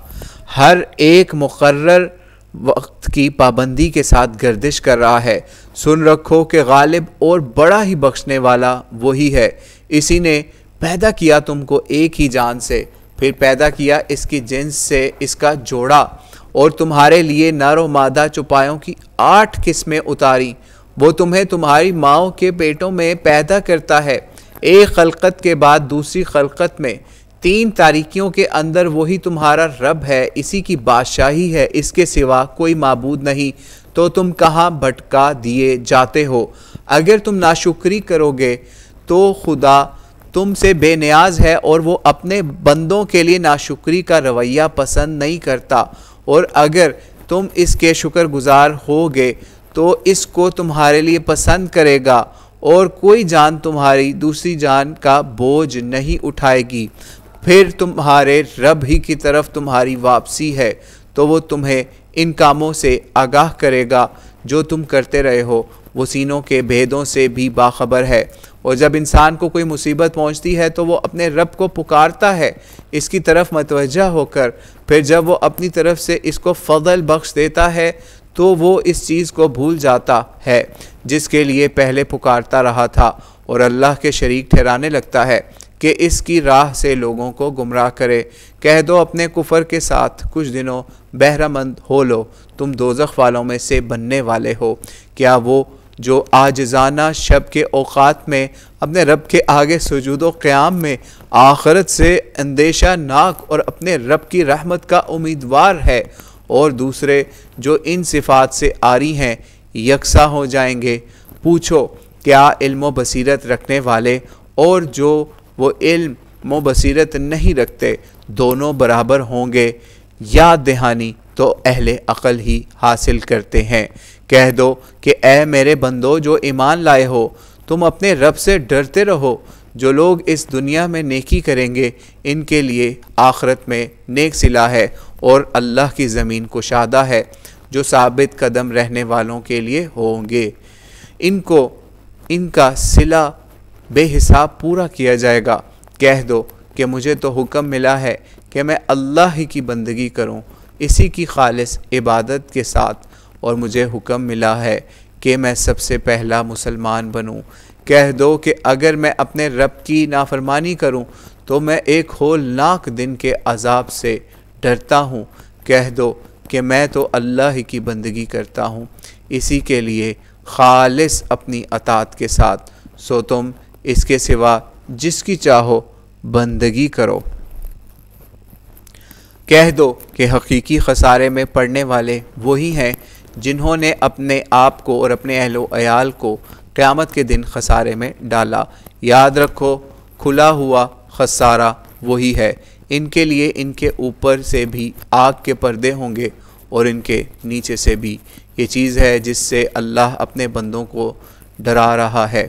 ہر ایک مقرر وقت کی پابندی کے ساتھ گردش کر رہا ہے۔ سن رکھو کہ غالب اور بڑا ہی بخشنے والا وہی ہے۔ اسی نے پیدا کیا تم کو ایک ہی جان سے، پھر پیدا کیا اس کی جنس سے اس کا جوڑا، اور تمہارے لیے نر و مادہ چوپایوں کی 8 قسمیں اتاری۔ وہ تمہیں تمہاری ماؤں کے پیٹوں میں پیدا کرتا ہے، ایک خلقت کے بعد دوسری خلقت میں، 3 تاریکیوں کے اندر وہی تمہارا رب ہے، اسی کی بادشاہی ہے، اس کے سوا کوئی معبود نہیں، تو تم کہاں بھٹکا دیے جاتے ہو؟ اگر تم ناشکری کرو گے تو خدا تم سے بے نیاز ہے اور وہ اپنے بندوں کے لیے ناشکری کا رویہ پسند نہیں کرتا، اور اگر تم اس کے شکر گزار ہوگے تو اس کو تمہارے لیے پسند کرے گا، اور کوئی جان تمہاری دوسری جان کا بوجھ نہیں اٹھائے گی۔ پھر تمہارے رب ہی کی طرف تمہاری واپسی ہے تو وہ تمہیں ان کاموں سے آگاہ کرے گا جو تم کرتے رہے ہو، وہ سینوں کے بھیدوں سے بھی باخبر ہے۔ اور جب انسان کو کوئی مصیبت پہنچتی ہے تو وہ اپنے رب کو پکارتا ہے اس کی طرف متوجہ ہو کر، پھر جب وہ اپنی طرف سے اس کو فضل بخش دیتا ہے تو وہ اس چیز کو بھول جاتا ہے جس کے لیے پہلے پکارتا رہا تھا، اور اللہ کے شریک ٹھہرانے لگتا ہے کہ اس کی راہ سے لوگوں کو گمراہ کرے۔ کہہ دو اپنے کفر کے ساتھ کچھ دنوں بہرہ مند ہو لو، تم دوزخ والوں میں سے بننے والے ہو۔ کیا وہ جو عاجزانہ شب کے اوقات میں اپنے رب کے آگے سجود و قیام میں آخرت سے اندیشہ ناک اور اپنے رب کی رحمت کا امیدوار ہے، اور دوسرے جو ان صفات سے عاری ہیں، یکساں ہو جائیں گے؟ پوچھو کیا علم و بصیرت رکھنے والے اور جو وہ علم و بصیرت نہیں رکھتے دونوں برابر ہوں گے؟ یاد دہانی تو اہل عقل ہی حاصل کرتے ہیں۔ کہہ دو کہ اے میرے بندو جو ایمان لائے ہو، تم اپنے رب سے ڈرتے رہو۔ جو لوگ اس دنیا میں نیکی کریں گے ان کے لیے آخرت میں نیک صلہ ہے، اور اللہ کی زمین کشادہ ہے جو ثابت قدم رہنے والوں کے لیے ہوں گے۔ ان کا صلہ بے حساب پورا کیا جائے گا۔ کہہ دو کہ مجھے تو حکم ملا ہے کہ میں اللہ ہی کی بندگی کروں، اسی کی خالص عبادت کے ساتھ، اور مجھے حکم ملا ہے کہ میں سب سے پہلا مسلمان بنوں۔ کہہ دو کہ اگر میں اپنے رب کی نافرمانی کروں تو میں ایک ہولناک دن کے عذاب سے ڈرتا ہوں۔ کہہ دو کہ میں تو اللہ ہی کی بندگی کرتا ہوں، اسی کے لیے خالص اپنی اطاعت کے ساتھ، سو تم اس کے سوا جس کی چاہو بندگی کرو۔ کہہ دو کہ حقیقی خسارے میں پڑنے والے وہی ہیں جنہوں نے اپنے آپ کو اور اپنے اہل و عیال کو قیامت کے دن خسارے میں ڈالا۔ یاد رکھو کھلا ہوا خسارہ وہی ہے۔ ان کے لیے ان کے اوپر سے بھی آگ کے پردے ہوں گے اور ان کے نیچے سے بھی۔ یہ چیز ہے جس سے اللہ اپنے بندوں کو ڈرا رہا ہے۔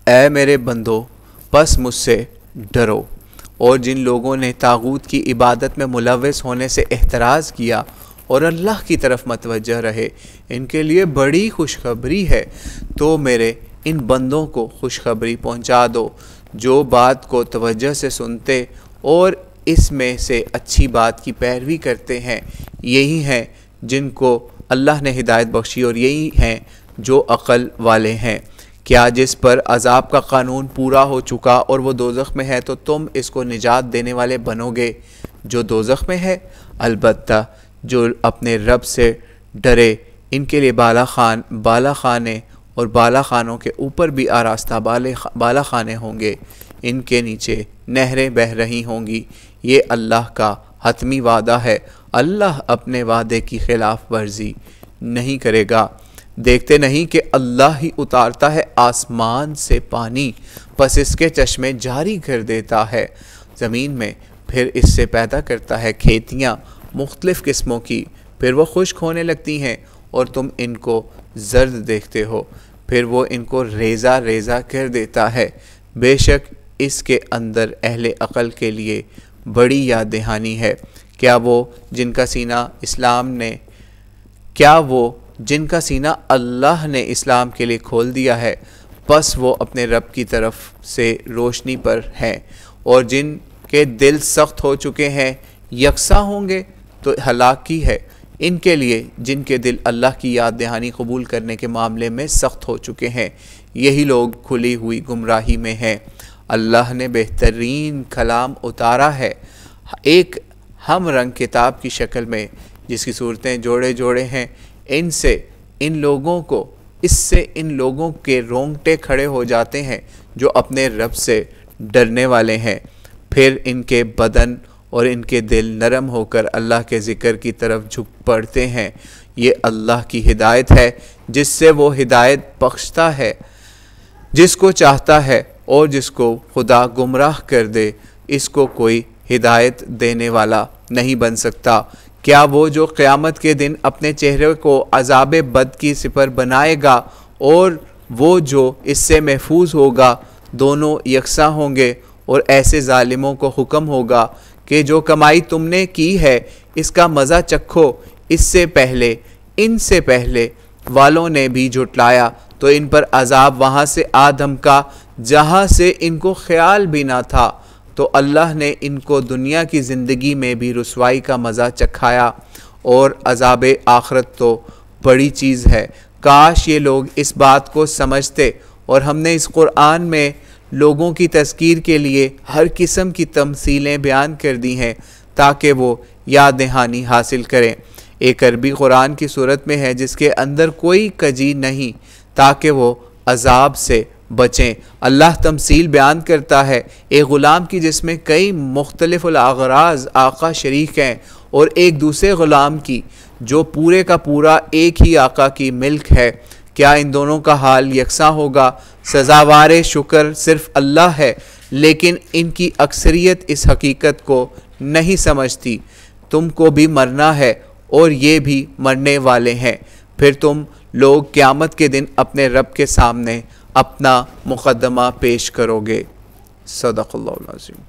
اے میرے بندو پس مجھ سے ڈرو، اور جن لوگوں نے طاغوت کی عبادت میں ملوث ہونے سے احتراز کیا اور اللہ کی طرف متوجہ رہے، ان کے لیے بڑی خوشخبری ہے۔ تو میرے ان بندوں کو خوشخبری پہنچا دو جو بات کو توجہ سے سنتے اور اس میں سے اچھی بات کی پیروی کرتے ہیں۔ یہی ہیں جن کو اللہ نے ہدایت بخشی اور یہی ہیں جو عقل والے ہیں۔ کیا جس پر عذاب کا قانون پورا ہو چکا اور وہ دوزخ میں ہے تو تم اس کو نجات دینے والے بنو گے جو دوزخ میں ہے؟ البتہ جو اپنے رب سے ڈرے ان کے لیے بالا خانے اور بالا خانوں کے اوپر بھی آراستہ بالا خانے ہوں گے، ان کے نیچے نہریں بہہ رہی ہوں گی۔ یہ اللہ کا حتمی وعدہ ہے، اللہ اپنے وعدے کی خلاف ورزی نہیں کرے گا۔ دیکھتے نہیں کہ اللہ ہی اتارتا ہے آسمان سے پانی، پس اس کے چشمے جاری کر دیتا ہے زمین میں، پھر اس سے پیدا کرتا ہے کھیتیاں مختلف قسموں کی، پھر وہ خشک ہونے لگتی ہیں اور تم ان کو زرد دیکھتے ہو، پھر وہ ان کو ریزہ ریزہ کر دیتا ہے۔ بے شک اس کے اندر اہل عقل کے لیے بڑی یاد دہانی ہے۔ کیا وہ جن کا سینہ اللہ نے اسلام کے لیے کھول دیا ہے، پس وہ اپنے رب کی طرف سے روشنی پر ہیں، اور جن کے دل سخت ہو چکے ہیں یکساں ہوں گے تو ہلاکی ہے ان کے لیے جن کے دل اللہ کی یاد دہانی قبول کرنے کے معاملے میں سخت ہو چکے ہیں۔ یہی لوگ کھلی ہوئی گمراہی میں ہیں۔ اللہ نے بہترین کلام اتارا ہے ایک ہم رنگ کتاب کی شکل میں جس کی صورتیں جوڑے جوڑے ہیں، اس سے ان لوگوں کے رونگٹے کھڑے ہو جاتے ہیں جو اپنے رب سے ڈرنے والے ہیں، پھر ان کے بدن اور ان کے دل نرم ہو کر اللہ کے ذکر کی طرف جھک پڑتے ہیں۔ یہ اللہ کی ہدایت ہے جس سے وہ ہدایت بخشتا ہے جس کو چاہتا ہے، اور جس کو خدا گمراہ کر دے اس کو کوئی ہدایت دینے والا نہیں بن سکتا۔ کیا وہ جو قیامت کے دن اپنے چہرے کو عذاب بد کی سپر بنائے گا اور وہ جو اس سے محفوظ ہوگا دونوں یکساں ہوں گے؟ اور ایسے ظالموں کو حکم ہوگا کہ جو کمائی تم نے کی ہے اس کا مزہ چکھو، ان سے پہلے والوں نے بھی جھٹلایا تو ان پر عذاب وہاں سے آ دھمکا جہاں سے ان کو خیال بھی نہ تھا، تو اللہ نے ان کو دنیا کی زندگی میں بھی رسوائی کا مزہ چکھایا، اور عذاب آخرت تو بڑی چیز ہے۔ کاش یہ لوگ اس بات کو سمجھتے، اور ہم نے اس قرآن میں لوگوں کی تذکیر کے لیے ہر قسم کی تمثیلیں بیان کر دی ہیں تاکہ وہ یاد دہانی حاصل کریں۔ ایک عربی قرآن کی صورت میں ہے جس کے اندر کوئی کجی نہیں تاکہ وہ عذاب سے بچیں۔ اللہ تمثیل بیان کرتا ہے ایک غلام کی جس میں کئی مختلف الاغراض آقا شریک ہیں، اور ایک دوسرے غلام کی جو پورے کا پورا ایک ہی آقا کی ملک ہے۔ کیا ان دونوں کا حال یکساں ہوگا؟ سزاوار شکر صرف اللہ ہے، لیکن ان کی اکثریت اس حقیقت کو نہیں سمجھتی۔ تم کو بھی مرنا ہے اور یہ بھی مرنے والے ہیں، پھر تم لوگ قیامت کے دن اپنے رب کے سامنے اپنا مقدمہ پیش کرو گے۔ صدق اللہ العظیم۔